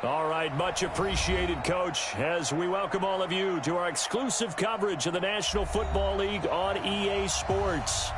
All right, much appreciated, Coach, as we welcome all of you to our exclusive coverage of the National Football League on EA Sports.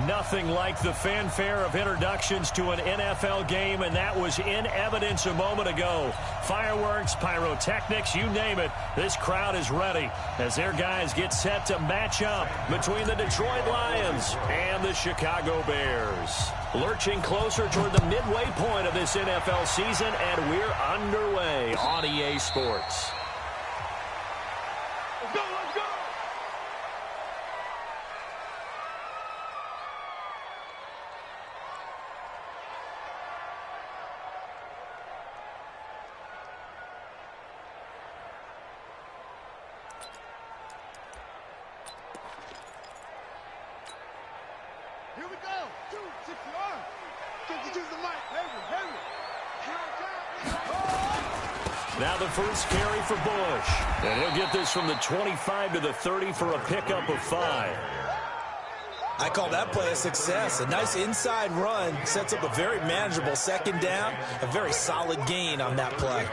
Nothing like the fanfare of introductions to an NFL game, and that was in evidence a moment ago. Fireworks, pyrotechnics, you name it, this crowd is ready as their guys get set to match up between the Detroit Lions and the Chicago Bears. Lurching closer toward the midway point of this NFL season, and we're underway on EA Sports. Let's go, let's go! Here we go. 2, 6 yards. Get the mic. Heavy. Now the first carry for Bush. And he'll get this from the 25 to the 30 for a pickup of 5. I call that play a success. A nice inside run sets up a very manageable second down. A very solid gain on that play.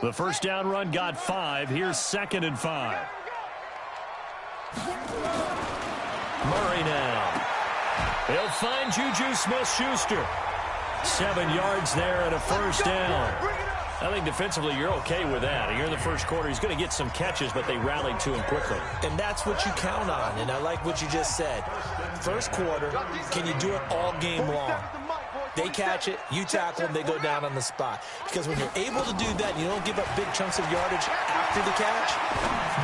The first down run got 5. Here's 2nd and 5. Murray now. He'll find Juju Smith-Schuster. 7 yards there and a first down. I think defensively you're okay with that. Here in the first quarter, he's going to get some catches, but they rallied to him quickly. And that's what you count on, and I like what you just said. First quarter, can you do it all game long? They catch it, you tackle them, they go down on the spot. Because when you're able to do that, and you don't give up big chunks of yardage after the catch,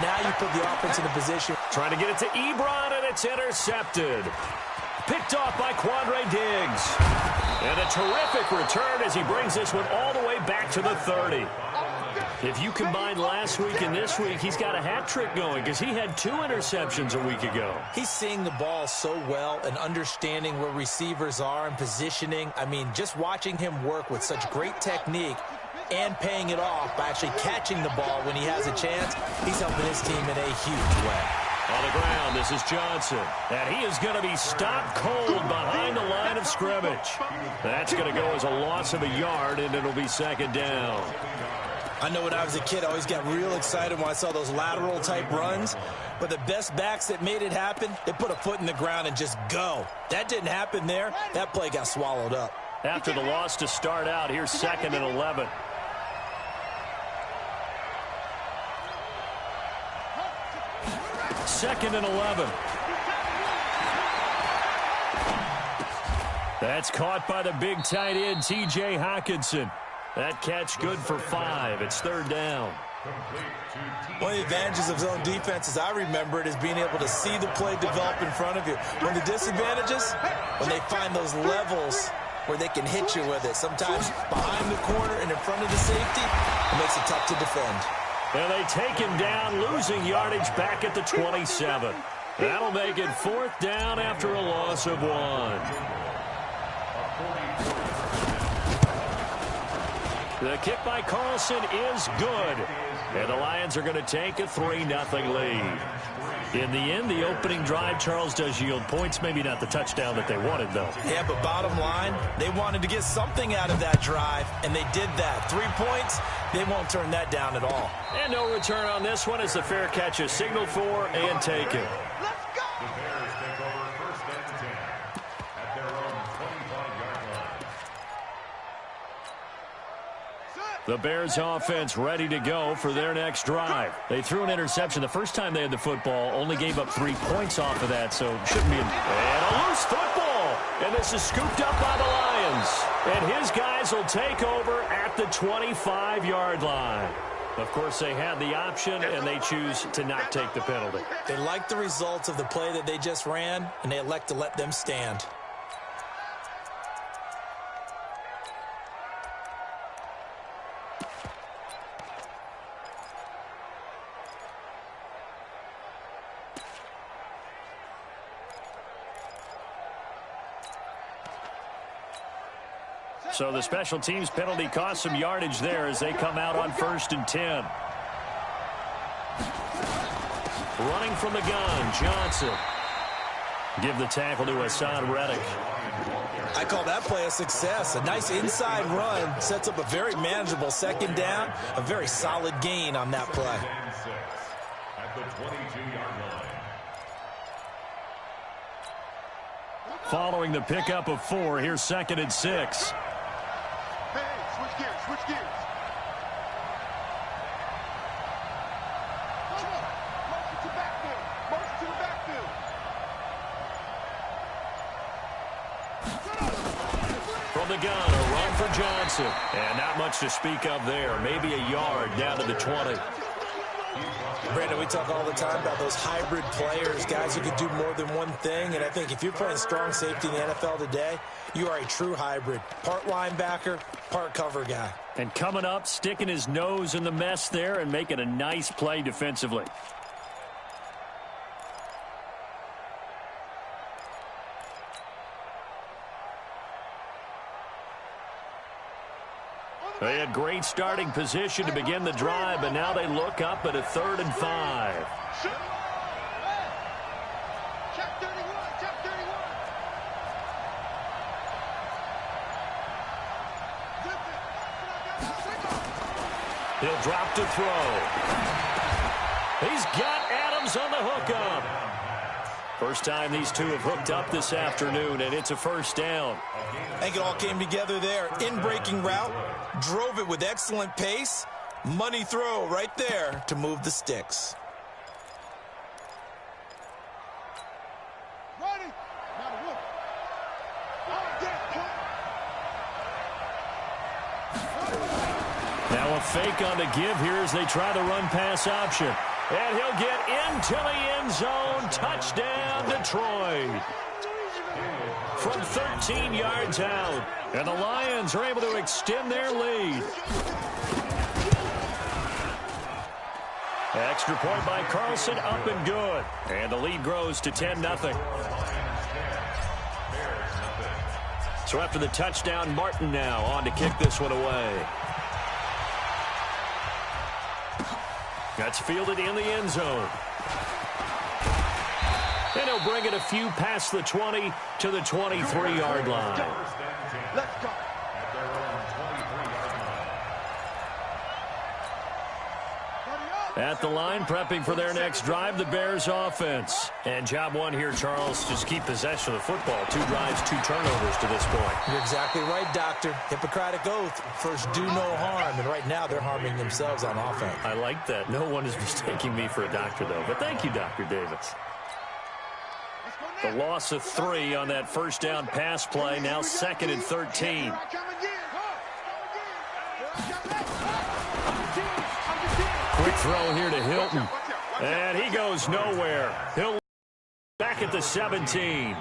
now you put the offense in a position. Trying to get it to Ebron, and it's intercepted. Picked off by Quandre Diggs. And a terrific return as he brings this one all the way back to the 30. If you combine last week and this week, he's got a hat trick going because he had 2 interceptions a week ago. He's seeing the ball so well and understanding where receivers are and positioning. I mean, just watching him work with such great technique and paying it off by actually catching the ball when he has a chance, he's helping his team in a huge way. On the ground, this is Johnson. And he is going to be stopped cold behind the line of scrimmage. That's going to go as a loss of a yard, and it'll be 2nd down. I know when I was a kid, I always got real excited when I saw those lateral-type runs. But the best backs that made it happen, they put a foot in the ground and just go. That didn't happen there. That play got swallowed up. After the loss to start out, here's 2nd and 11. Second and 11. That's caught by the big tight end, T.J. Hockenson. That catch good for 5. It's 3rd down. One of the advantages of zone defense, as I remember it, is being able to see the play develop in front of you. One of the disadvantages, when they find those levels where they can hit you with it. Sometimes behind the corner and in front of the safety, it makes it tough to defend. And they take him down, losing yardage back at the 27. That'll make it 4th down after a loss of 1. The kick by Carlson is good. And the Lions are going to take a 3-0 lead. In the end, the opening drive, Charles, does yield points. Maybe not the touchdown that they wanted, though. Yeah, but bottom line, they wanted to get something out of that drive, and they did that. 3 points, they won't turn that down at all. And no return on this one as the fair catch is signaled for and taken. Let's go! The Bears take over 1st and 10 at their own 25-yard line. The Bears offense ready to go for their next drive. They threw an interception the first time they had the football, only gave up 3 points off of that, so shouldn't be. And a loose football. And this is scooped up by the Lions. And his guys will take over at the 25-yard line. Of course, they had the option, and they choose to not take the penalty. They like the results of the play that they just ran, and they elect to let them stand. So the special teams penalty cost some yardage there as they come out on 1st and 10. Running from the gun, Johnson. Give the tackle to Hassan Reddick. I call that play a success. A nice inside run sets up a very manageable second down, a very solid gain on that play. At the 22-yard line. Following the pickup of 4, here's 2nd and 6. Hey, switch gears, switch gears. Motion to backfield. Motion to the backfield. From the gun, a run for Johnson. And not much to speak of there. Maybe a yard down to the 20. Brandon, we talk all the time about those hybrid players, guys who can do more than one thing. And I think if you're playing strong safety in the NFL today, you are a true hybrid. Part linebacker, part cover guy. And coming up, sticking his nose in the mess there and making a nice play defensively. They had great starting position to begin the drive, but now they look up at a 3rd and 5. Check 31, check 31. He'll drop to throw. He's got Adams on the hookup. First time these two have hooked up this afternoon, and it's a first down. I think it all came together there. In-breaking route, drove it with excellent pace. Money throw right there to move the sticks. Ready. Not a whoop. Now a fake on the give here as they try the run-pass option. And he'll get into the end zone. Touchdown, Detroit. From 13 yards out. And the Lions are able to extend their lead. Extra point by Carlson, up and good. And the lead grows to 10-0. So after the touchdown, Martin now on to kick this one away. That's fielded in the end zone. And he'll bring it a few past the 20 to the 23-yard line. Let's go. At their own 23-yard line. At the line, prepping for their next drive, the Bears offense. And job one here, Charles, just keep possession of the football. 2 drives, 2 turnovers to this point. You're exactly right, Doctor. Hippocratic oath. First, do no harm. And right now, they're harming themselves on offense. I like that. No one is mistaking me for a doctor, though. But thank you, Dr. Davis. The loss of 3 on that first down pass play. Now 2nd and 13. Quick throw here to Hilton. And he goes nowhere. He'll back at the 17.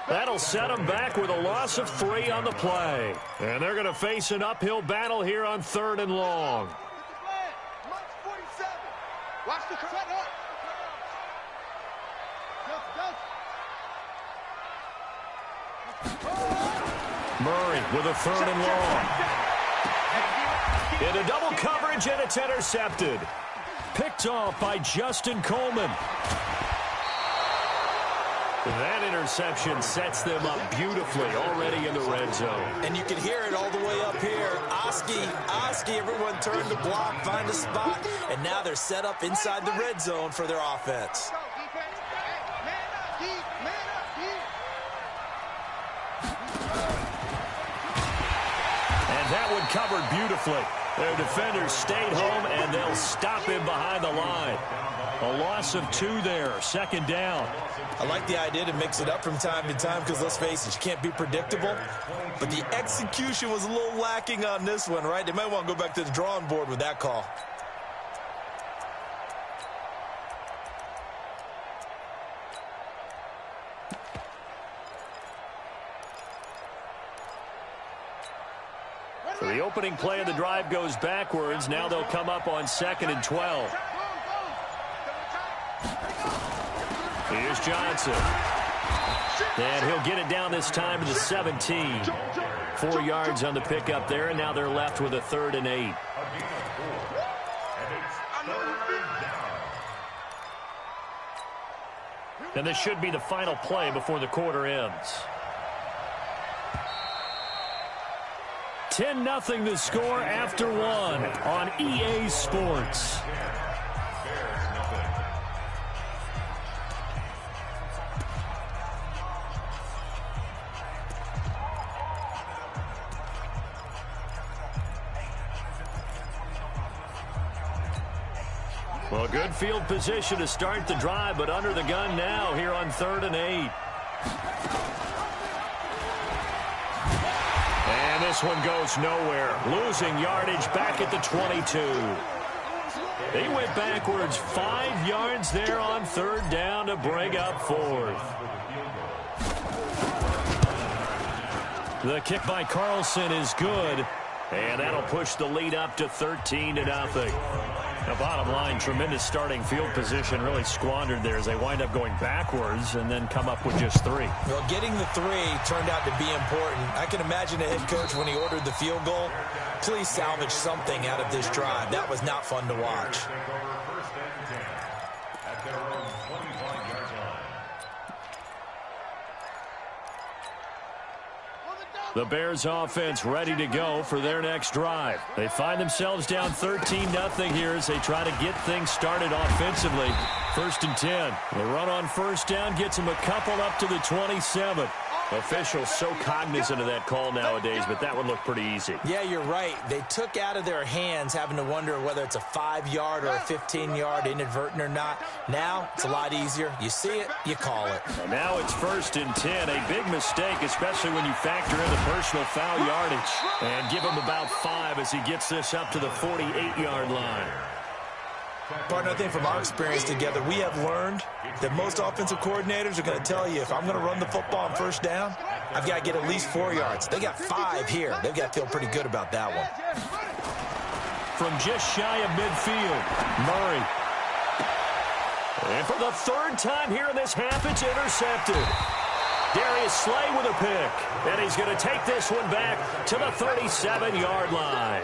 That'll set him back with a loss of 3 on the play. And they're going to face an uphill battle here on 3rd and long. Watch the cut up. Murray with a 3rd and long. Into double coverage, and it's intercepted. Picked off by Justin Coleman. That interception sets them up beautifully already in the red zone. And you can hear it all the way up here. Oski, everyone turned to block, find a spot, and now they're set up inside the red zone for their offense. And that one covered beautifully. Their defenders stayed home, and they'll stop him behind the line. A loss of 2 there, 2nd down. I like the idea to mix it up from time to time because, let's face it, you can't be predictable. But the execution was a little lacking on this one, right? They might want to go back to the drawing board with that call. So the opening play of the drive goes backwards. Now they'll come up on 2nd and 12. Here's Johnson. And he'll get it down this time to the 17. 4 yards on the pickup there, and now they're left with a 3rd and 8. And this should be the final play before the quarter ends. 10-0 the score after one on EA Sports. Well, good field position to start the drive, but under the gun now here on 3rd and 8. And this one goes nowhere. Losing yardage back at the 22. They went backwards 5 yards there on 3rd down to bring up 4th. The kick by Carlson is good, and that'll push the lead up to 13-0. The bottom line, tremendous starting field position, really squandered there as they wind up going backwards and then come up with just 3. Well, getting the 3 turned out to be important. I can imagine the head coach when he ordered the field goal. Please salvage something out of this drive. That was not fun to watch. The Bears offense ready to go for their next drive. They find themselves down 13-0 here as they try to get things started offensively. 1st and 10. The run on 1st down gets them a couple up to the 27. Officials so cognizant of that call nowadays, but that one looked pretty easy. Yeah, you're right. They took out of their hands having to wonder whether it's a 5-yard or a 15-yard inadvertent or not. Now it's a lot easier. You see it, you call it. And now it's 1st and 10. A big mistake, especially when you factor in the personal foul yardage. And give him about 5 as he gets this up to the 48-yard line. Partner, I think from our experience together, we have learned that most offensive coordinators are going to tell you if I'm going to run the football on 1st down, I've got to get at least 4 yards. They got 5 here. They've got to feel pretty good about that one. From just shy of midfield, Murray. And for the 3rd time here in this half, it's intercepted. Darius Slay with a pick. And he's going to take this one back to the 37-yard line.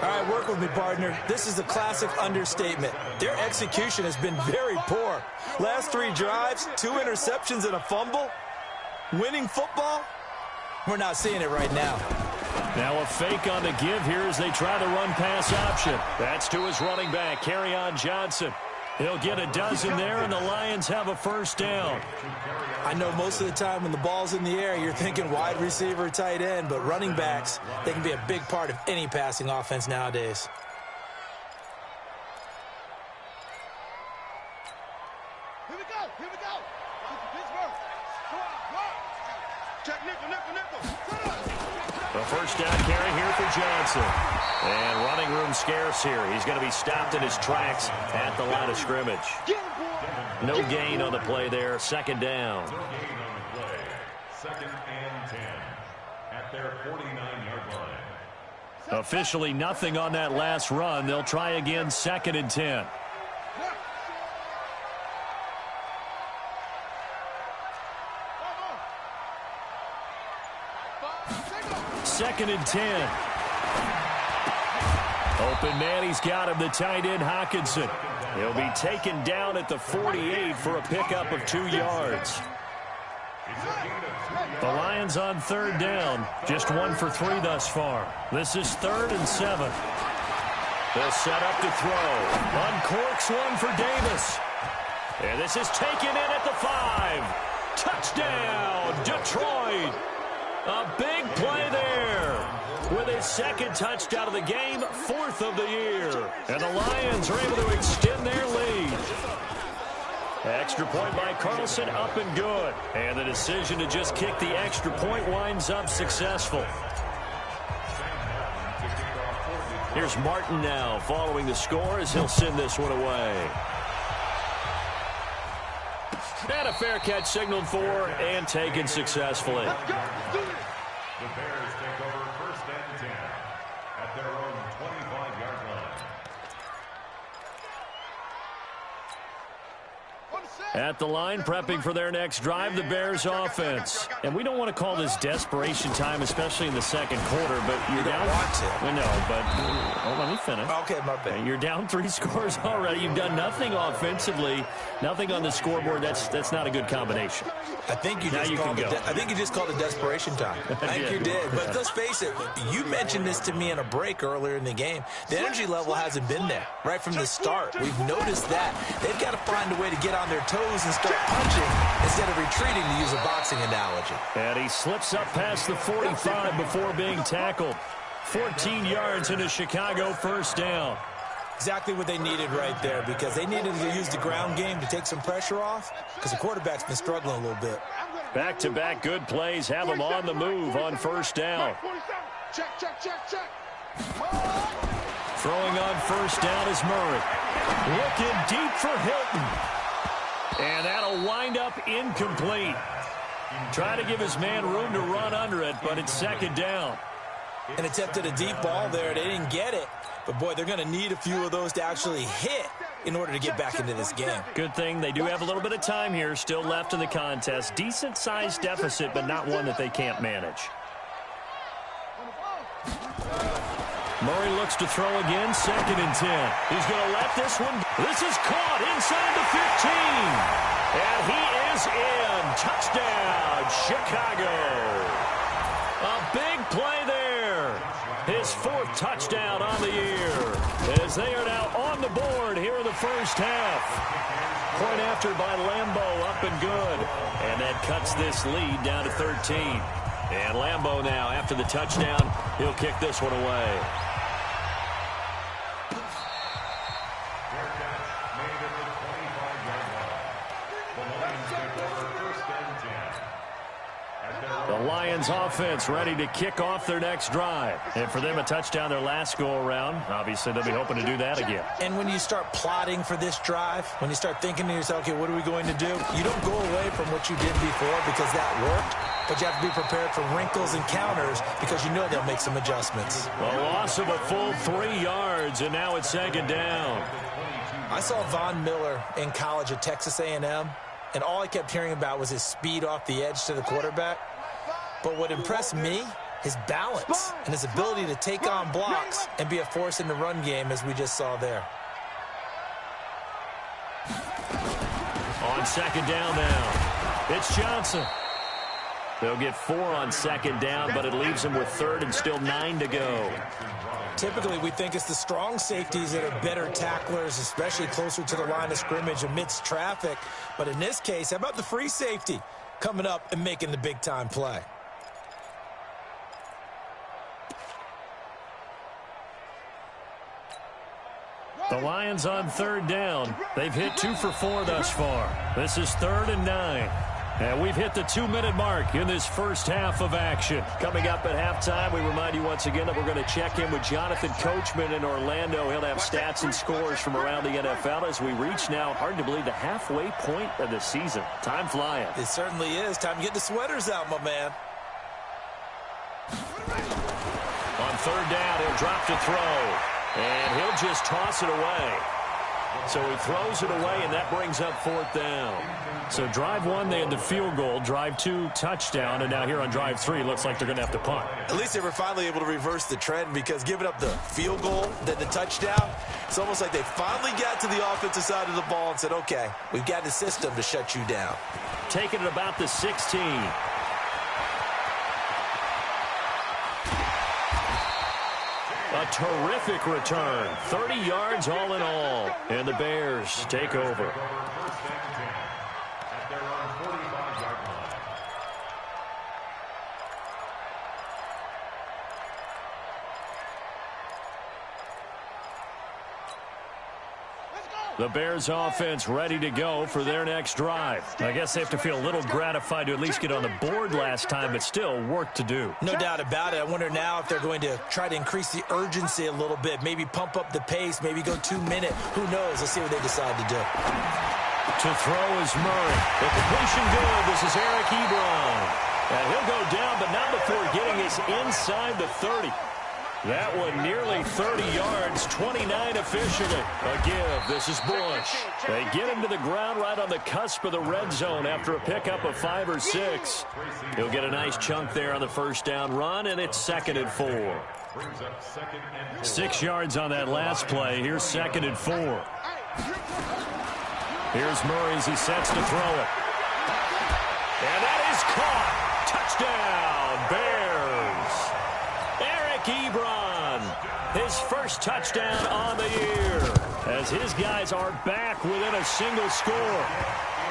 All right, work with me, partner. This is a classic understatement. Their execution has been very poor. Last 3 drives, 2 interceptions and a fumble. Winning football? We're not seeing it right now. Now a fake on the give here as they try the run-pass option. That's to his running back, Kerryon Johnson. He'll get a dozen there, and the Lions have a 1st down. I know most of the time when the ball's in the air, you're thinking wide receiver, tight end, but running backs, they can be a big part of any passing offense nowadays. Here we go. Here we go. Pittsburgh. Check nickel. The 1st down carry here for Johnson. And running room scarce here. He's going to be stopped in his tracks at the line of scrimmage. No gain on the play there. 2nd down. No gain on the play. 2nd and 10 at their 49-yard line. Officially nothing on that last run. They'll try again 2nd and 10. 2nd and 10. Open man, he's got him, the tight end, Hockenson. He'll be taken down at the 48 for a pickup of 2 yards. The Lions on 3rd down, just 1 for 3 thus far. This is 3rd and 7. They'll set up to throw. Uncorks one for Davis. And this is taken in at the 5. Touchdown, Detroit. A big play there. With his 2nd touchdown of the game, 4th of the year. And the Lions are able to extend their lead. Extra point by Carlson, up and good. And the decision to just kick the extra point winds up successful. Here's Martin now following the score as he'll send this one away. And a fair catch signaled for and taken successfully. The Bears take over 1st and 10 at their own 25-yard line. On the set. At the line, prepping for their next drive, the Bears offense. And we don't want to call this desperation time, especially in the second quarter, but you're down. Want to. We know, but let me finish. Okay, my bad. You're down 3 scores already. You've done nothing offensively, nothing on the scoreboard. That's not a good combination. I think you just called it desperation time. I think you did. But let's face it, you mentioned this to me in a break earlier in the game. The energy level hasn't been there right from the start. We've noticed that. They've got to find a way to get on their toes and start punching instead of retreating, to use a boxing analogy. And he slips up past the 45 before being tackled. 14 yards into Chicago, first down. Exactly what they needed right there, because they needed to use the ground game to take some pressure off, because the quarterback's been struggling a little bit. Back-to-back good plays have him on the move on first down. Check. Throwing on first down is Murray. Looking deep for Hilton. And that'll wind up incomplete. Trying to give his man room to run under it, but it's second down. And attempted a deep ball there. They didn't get it. But, boy, they're going to need a few of those to actually hit in order to get back into this game. Good thing they do have a little bit of time here still left in the contest. Decent-sized deficit, but not one that they can't manage. Murray looks to throw again, 2nd and 10. He's going to let this one. This is caught inside the 15. And he is in. Touchdown, Chicago. A big play there. His 4th touchdown on the year. As they are now on the board here in the first half. Point after by Lambeau, up and good. And that cuts this lead down to 13. And Lambeau now, after the touchdown, he'll kick this one away. The Lions offense ready to kick off their next drive. And for them, a touchdown their last go-around. Obviously, they'll be hoping to do that again. And when you start plotting for this drive, when you start thinking to yourself, okay, what are we going to do? You don't go away from what you did before because that worked. But you have to be prepared for wrinkles and counters because you know they'll make some adjustments. A loss of a full 3 yards, and now it's second down. I saw Von Miller in college at Texas A&M, and all I kept hearing about was his speed off the edge to the quarterback. But what impressed me, his balance and his ability to take on blocks and be a force in the run game, as we just saw there. On second down now, it's Johnson. They'll get 4 on second down, but it leaves them with 3rd and still 9 to go. Typically, we think it's the strong safeties that are better tacklers, especially closer to the line of scrimmage amidst traffic. But in this case, how about the free safety coming up and making the big-time play? The Lions on 3rd down. They've hit 2 for 4 thus far. This is 3rd and 9. And we've hit the 2-minute mark in this first half of action. Coming up at halftime, we remind you once again that we're going to check in with Jonathan Coachman in Orlando. He'll have stats and scores from around the NFL as we reach now, hard to believe, the halfway point of the season. Time flying. It certainly is. Time to get the sweaters out, my man. On 3rd down, he'll drop to throw. And he'll just toss it away. So he throws it away, and that brings up 4th down. So drive 1, they had the field goal. Drive 2, touchdown. And now here on drive 3, looks like they're going to have to punt. At least they were finally able to reverse the trend, because giving up the field goal, then the touchdown, it's almost like they finally got to the offensive side of the ball and said, okay, we've got the system to shut you down. Taking it about the 16. A terrific return. 30 yards all in all. And the Bears take over. The Bears offense ready to go for their next drive. I guess they have to feel a little gratified to at least get on the board last time, but still work to do. No doubt about it. I wonder now if they're going to try to increase the urgency a little bit, maybe pump up the pace, maybe go 2-minute. Who knows? Let's see what they decide to do. To throw is Murray. The completion good. This is Eric Ebron. And he'll go down, but not before getting us inside the 30. That one nearly 30 yards, 29 officially. A give. This is Bush. They get him to the ground right on the cusp of the red zone after a pickup of 5 or 6. He'll get a nice chunk there on the first down run, and it's 2nd and 4. 6 yards on that last play. Here's 2nd and 4. Here's Murray as he sets to throw it. And that is caught. Touchdown, Bears. Ebron, his first touchdown on the year, as his guys are back within a single score.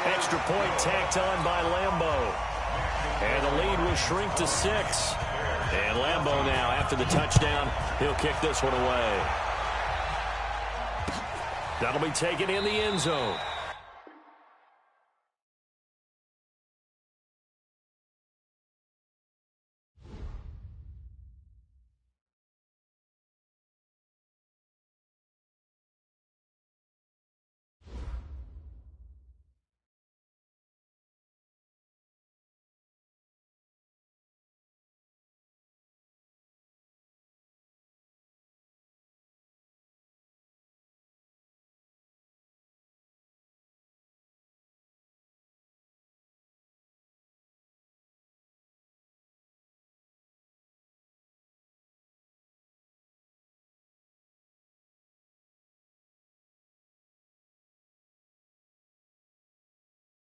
Extra point tacked on by Lambeau. And the lead will shrink to 6. And Lambeau now, after the touchdown, he'll kick this one away. That'll be taken in the end zone.